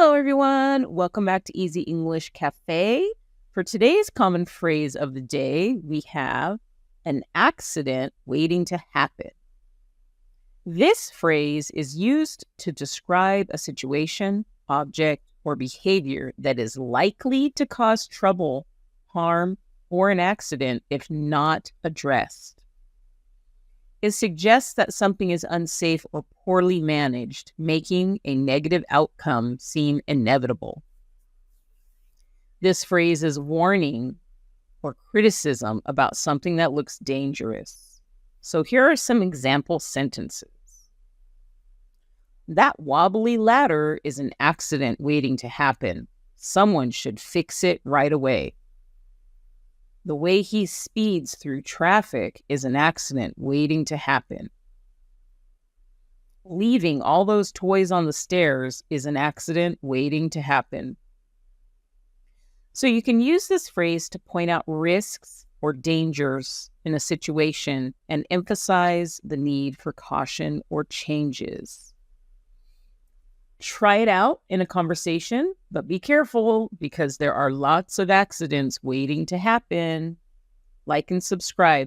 Hello, everyone. Welcome back to Easy English Cafe. For today's common phrase of the day, we have an accident waiting to happen. This phrase is used to describe a situation, object, or behavior that is likely to cause trouble, harm, or an accident if not addressed. It suggests that something is unsafe or poorly managed, making a negative outcome seem inevitable. This phrase is warning or criticism about something that looks dangerous. So here are some example sentences. That wobbly ladder is an accident waiting to happen. Someone should fix it right away. The way he speeds through traffic is an accident waiting to happen. Leaving all those toys on the stairs is an accident waiting to happen. So you can use this phrase to point out risks or dangers in a situation and emphasize the need for caution or changes. Try it out in a conversation, but be careful because there are lots of accidents waiting to happen. Like and subscribe.